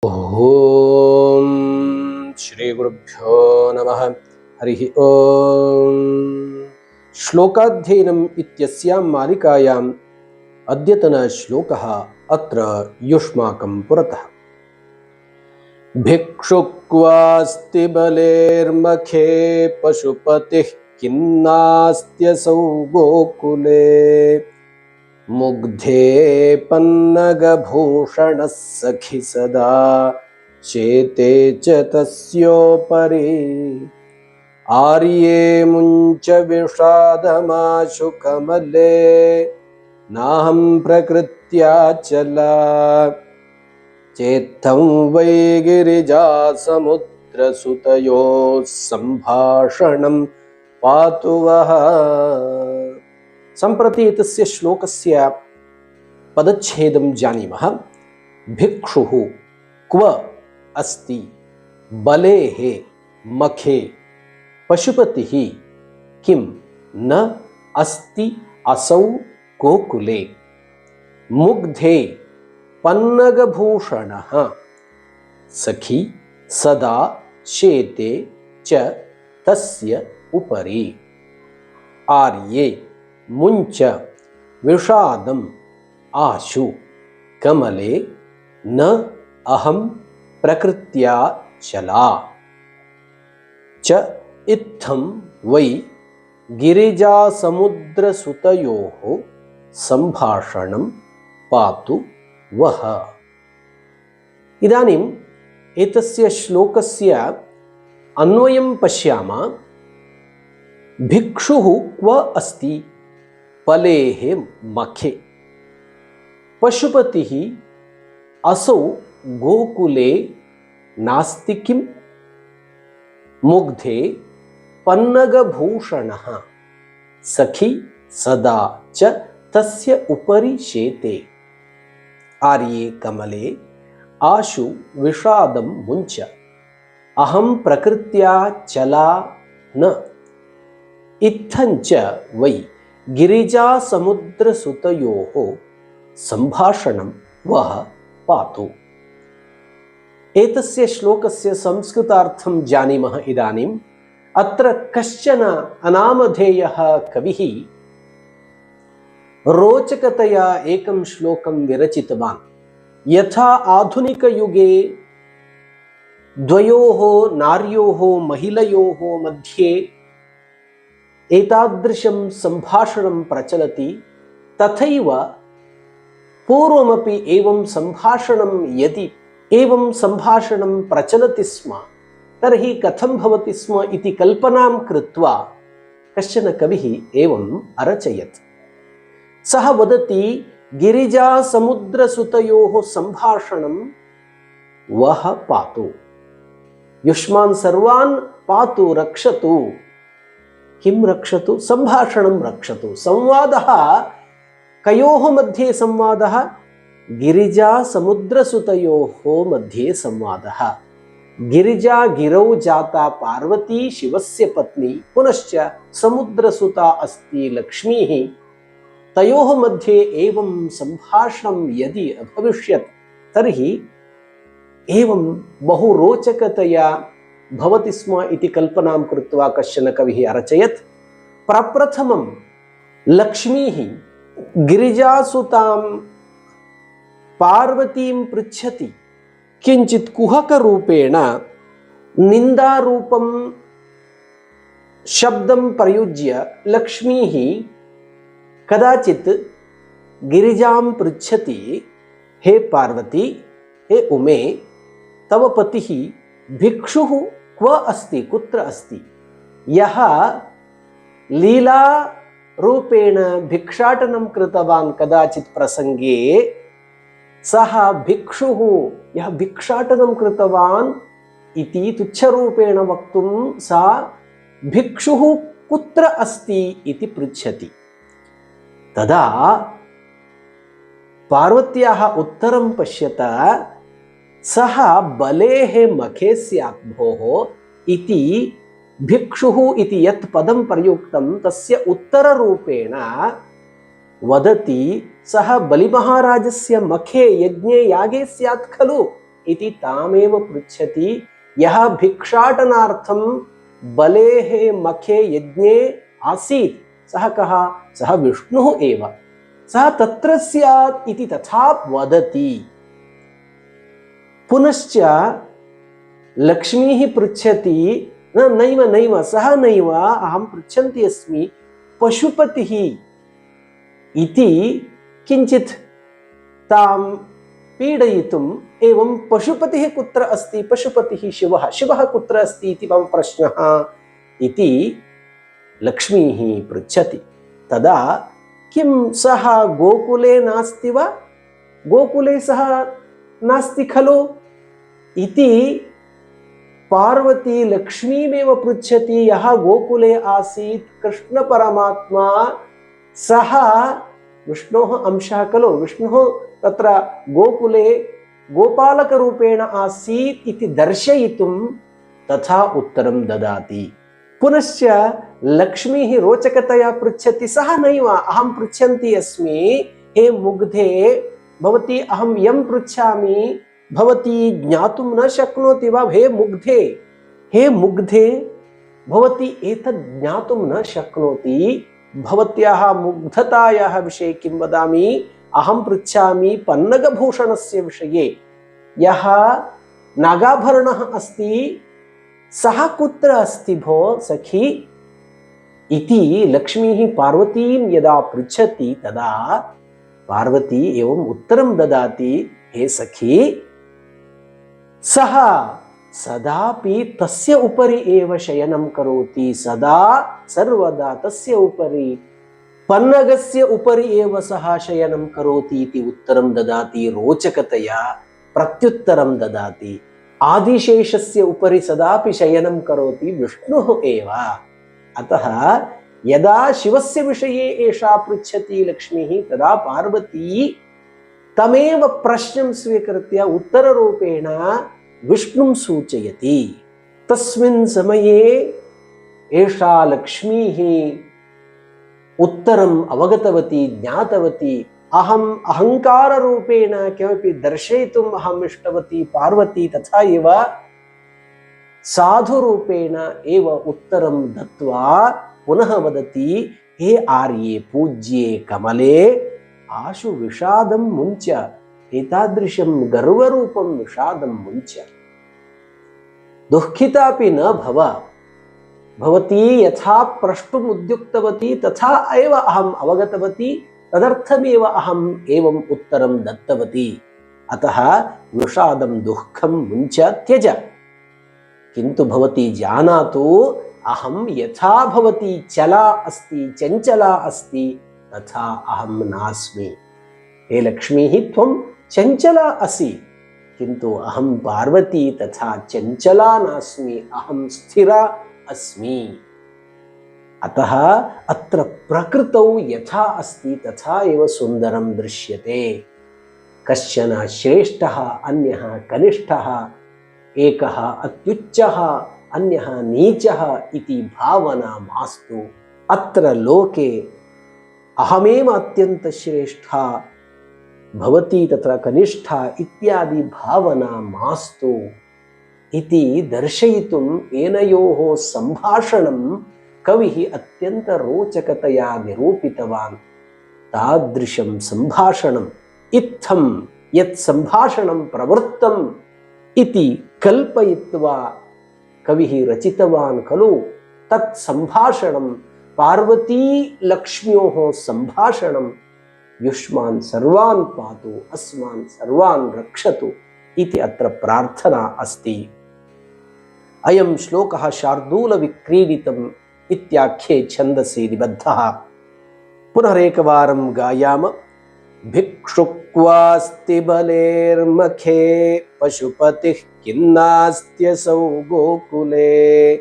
ಓಂ ಶ್ರೀ ಗುರುಭ್ಯೋ ನಮಃ. ಹರಿಃ ಓಂ. ಶ್ಲೋಕಾಧ್ಯಯನಂ ಇತ್ಯಸ್ಯಾಂ ಮಾಲಿಕಾಯಾಂ ಅದ್ಯತನ ಶ್ಲೋಕಃ ಅತ್ರ ಯುಷ್ಮಾಕಂ ಪುರತಃ. ಭಿಕ್ಷುಕ್ವಾಸ್ತಿ ಬಲೇರ್ಮಖೇ ಪಶುಪತಿಃ ಖಿನ್ನಾಸ್ತ್ಯಸೌ ಗೋಕುಲೇ ಮುಗ್ಧೇ ಪನ್ನಗಭೂಷಣಃ ಸಖಿ ಸದಾ ಚೇತೆ ಚ ತಸ್ಯೋಪರಿ ಆರ್ಯೇ ಮುಂಚ ವಿಷಾದಮಾಶು ಕಮಲೇ ನಾಹಂ ಪ್ರಕೃತ್ಯಾಚಲ ಚೇತ್ತಂ ವೈ ಗಿರಿಜಾ ಸಮುದ್ರ ಸುತಯೋ ಸಂಭಾಷಣಂ ಪಾತು ವಃ. ಸಂಪ್ರತಿ ಏತಸ್ಯ ಶ್ಲೋಕಸ್ಯ ಪದಚ್ಛೇದಂ ಜಾनीमः. ಭಿಕ್ಷುಃ ಕ್ವ ಅಸ್ತಿ ಬಲೇಃ ಮಖೇ ಪಶುಪತಿಃ ಕಿಂ ನ ಅಸ್ತಿ ಅಸೌ ಗೋಕುಲೇ ಮುಗ್ಧೇ ಪನ್ನಗಭೂಷಣಃ ಸಖಿ ಸದಾ ಶೇತೆ ಚ ತಸ್ಯ ಉಪರಿ ಆರ್ಯೇ ಮುಂಚ ವಿಷಾದಂ ಆಶು ಕಮಲೆ ನ ಅಹಂ ಪ್ರಕೃತ್ಯಾ ಚಲಾ ಚ ಇತ್ತಂ ವೈ ಗಿರಿಜಾ ಸಮುದ್ರ ಸುತಯೋಃ ಸಂಭಾಷಣಂ ಪಾತು ವಃ. ಇದಾನಿಂ ಏತಸ್ಯ ಶ್ಲೋಕಸ್ಯ ಅನ್ವಯಂ ಪಶ್ಯಾಮः. ಭಿಕ್ಷುಃ ಕ್ವ ಅಸ್ತಿ ಬಲೇಃ ಮಖೇ ಪಶುಪತಿಃ असौ ಗೋಕುಲೇ ನಾಸ್ತಿ ಕಿಂ ಮುಗ್ಧೇ ಪನ್ನಗಭೂಷಣಃ ಸಖಿ ಸದಾ ಚ ತಸ್ಯ ಉಪರಿ ಶೇತೆ ಆರ್ಯೇ ಕಮಲೆ ಆಶು ವಿಷಾದಂ ಮುಂಚ ಅಹಂ ಪ್ರಕೃತ್ಯಾ ಚಲಾ ನ ಇತ್ತಂಚ ವೈ ಗಿರಿಜಾ ಸಮುದ್ರ ಸುತಯೋಃ ಸಂಭಾಷಣಂ ವಃ ಪಾತು. ಏತಸ್ಯ ಶ್ಲೋಕಸ್ಯ ಸಂಸ್ಕೃತಾರ್ಥಂ ಜಾनीमः. ಇದಾನಿಂ ಅತ್ರ ಕಶ್ಚನ ಅನಾಮಧೇಯಃ ಕವಿಃ ರೋಚಕತೆಯ ಏಕಂ ಶ್ಲೋಕಂ ವಿರಚಿತವಾನ್. ಯಥಾ ಆಧುನಿಕಯುಗೆ ದ್ವಯೋಃ ನಾರ್ಯೋಃ ಮಹಿಳಯೋಃ ಮಧ್ಯೆ ಏತಾದೃಶಂ ಸಂಭಾಷಣಂ ಪ್ರಚಲತಿ ತಥೈವ ಪೂರ್ವಮಪಿ ಏವಂ ಸಂಭಾಷಣಂ ಯದಿ ಏವಂ ಸಂಭಾಷಣಂ ಪ್ರಚಲತಿ ಸ್ಮ ತರ್ಹಿ ಕಥಂ ಭವತಿ ಸ್ಮ ಇತಿ ಕಲ್ಪನಾಂ ಕೃತ್ವಾ ಕಶ್ಚನ ಕವಿಃ ಏವಂ ಅರಚಯತ್. ಸಹ ವದತಿ ಗಿರಿಜಾ ಸಮುದ್ರ ಸುತಯೋಃ ಸಂಭಾಷಣಂ ವಃ ಪಾತು. ಯುಷ್ಮಾನ್ ಸರ್ವಾನ್ ಪಾತು ರಕ್ಷತು. किं रक्षतु? संभाषणं रक्षतु. संवादः कयोः मध्ये संवादः? गिरिजा समुद्रसुतयोः मध्ये संवादः. गिरिजा गिरौ जाता पार्वती शिवस्य पत्नी, पुनश्च समुद्रसुता अस्ति लक्ष्मीः. तयोः मध्ये एवं संभाषणं यदि अभविष्यत् तर्हि एवं बहु रोचकतया भवति स्म इति कल्पनां कृत्वा कश्चन कविः अरचयत्. प्रप्रथमं लक्ष्मीः गिरिजासुतां पार्वतीं पृच्छति. किञ्चित् कुहकरूपेण निन्दारूपं शब्दं प्रयुज्य लक्ष्मीः कदाचित् गिरिजां पृच्छति, हे पार्वती, हे उमे, तव पतिः भिक्षुः क्व अस्ति, कुत्र अस्ति? यः लीला रूपेण भिक्षाटनं कृतवान् कदाचित् प्रसंगे, सः भिक्षुः यः भिक्षाटनं कृतवान् इति तुच्छरूपेण वक्तुं सा भिक्षुः कुत्र अस्ति इति पृच्छति. तदा पार्वत्याः उत्तरं पश्यत सः बलेः मखे स्यात् भोः इति भिक्षुः इति यत् पदं प्रयुक्तं तस्य उत्तररूपेण वदति सः बलिमहाराजस्य मखे यज्ञे यागे स्यात् खलु इति तामेव पृच्छति। यः भिक्षाटनार्थं बलेः मखे यज्ञे आसीत् सः कः? सः विष्णुः एव। सः तत्र स्यात् इति तथा वदति। पुनश्च लक्ष्मीः पृच्छति, नैव नैव सः नैव, अहं पृच्छन्ती अस्मि, पशुपतिः इति किञ्चित् तां पीडयितुम्, एवं पशुपतिः कुत्र अस्ति? पशुपतिः शिवः। शिवः कुत्र अस्ति इति मम प्रश्नः इति लक्ष्मीः पृच्छति। तदा किं सः गोकुले नास्ति वा? गोकुले सः नास्ति खलु इति पार्वती लक्ष्मीमेव पृच्छति। यः गोकुले आसीत् कृष्णपरमात्मा सः विष्णोः अंशः खलु। विष्णुः तत्र गोकुले गोपालकरूपेण आसीत् इति दर्शयितुं तथा उत्तरं ददाति। पुनश्च लक्ष्मीः रोचकतया पृच्छति, सः नैव, अहं पृच्छन्ती अस्मि, हे मुग्धे, भवती अहं यं पृच्छामि भवती ज्ञातुं न शक्नोति वा? हे मुग्धे, हे मुग्धे, भवती एतद् ज्ञातुं न शक्नोति। भवत्याः मुग्धतायाः विषये किं वदामि? अहं पृच्छामि पन्नगभूषणस्य विषये। यः नागाभरणः अस्ति सः कुत्र अस्ति भो सखी इति लक्ष्मीः पार्वतीं यदा पृच्छति तदा पार्वती एवम् उत्तरं ददाति, हे सखी, सः सदापि तस्य उपरि एव शयनं करोति, सदा सर्वदा तस्य उपरि, पन्नगस्य उपरि एव सः शयनं करोति इति उत्तरं ददाति। रोचकतया प्रत्युत्तरं ददाति। आदिशेषस्य उपरि सदापि शयनं करोति विष्णुः एव। अतः यदा शिवस्य विषये एषा पृच्छति लक्ष्मीः, तदा पार्वती तमेव प्रश्नं स्वीकृत्य उत्तररूपेण विष्णुं सूचयति। तस्मिन् समये एषा लक्ष्मीः उत्तरम् अवगतवती, ज्ञातवती। अहम् अहङ्काररूपेण किमपि दर्शयितुम् अहम् इष्टवती पार्वती, तथा एव साधुरूपेण एव उत्तरं दत्वा पुनः वदति, हे आर्ये पूज्ये कमले आशु विषादं मुञ्च, एतादृशं गर्वरूपं विषादं मुञ्च, दुःखितापि न भव। भवती यथा प्रष्टुम् उद्युक्तवती तथा एव अहम् अवगतवती, तदर्थमेव अहम् एवम् उत्तरं दत्तवती। अतः विषादं दुःखं मुञ्च त्यज। किन्तु भवती जानातु, अहं यथा भवती चला अस्ति, चञ्चला अस्ति, तथा अहं नास्मि। हे लक्ष्मीः, त्वं चञ्चला असि, किन्तु अहं पार्वती तथा चञ्चला नास्मि, अहं स्थिरा अस्मि। अतः अत्र प्रकृतौ यथा अस्ति तथा एव सुन्दरं दृश्यते। कश्चन श्रेष्ठः, अन्यः कनिष्ठः, एकः अत्युच्चः, अन्यः नीचः इति भावना मास्तु। अत्र लोके अहमेव अत्यन्तश्रेष्ठा, भवती तत्र कनिष्ठा इत्यादि भावना मास्तु इति दर्शयितुम् एनयोः सम्भाषणं कविः अत्यन्त रोचकतया निरूपितवान्। तादृशं सम्भाषणम् इत्थं यत् सम्भाषणं प्रवृत्तम् इति कल्पयित्वा कविः रचितवान् खलु, तत् सम्भाषणं पार्वती लक्ष्म्योः सम्भाषणं युष्मान् सर्वान् पातु, अस्मान् सर्वान् रक्षतु इति अत्र प्रार्थना अस्ति। अयं श्लोकः शार्दूलविक्रीडितम् इत्याख्ये छन्दसि निबद्धः। पुनरेकवारं गायाम। भिक्षुक्वास्ति बलेर्मखे पशुपतिः किन्नास्त्यसौ गोकुले,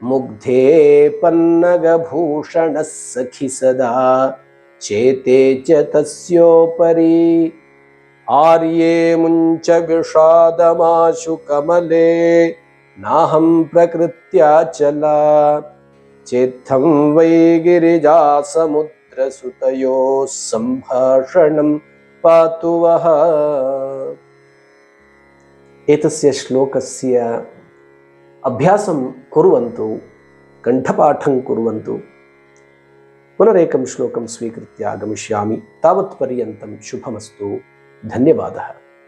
मुग्धे पन्नगभूषणः सखि सदा चेते च तस्योपरि, आर्ये मुञ्च विषादमाशु कमले नाहं प्रकृत्याचला, चेत्थं वै गिरिजासमुद्रसुतयोः सम्भाषणं पातु वः। एतस्य श्लोकस्य अभ्यासं कुर्वन्तु, कण्ठपाठं कुर्वन्तु। पुनरेकं श्लोकं स्वीकृत्य आगमिष्यामि। तावत्पर्यन्तं शुभमस्तु। धन्यवादः।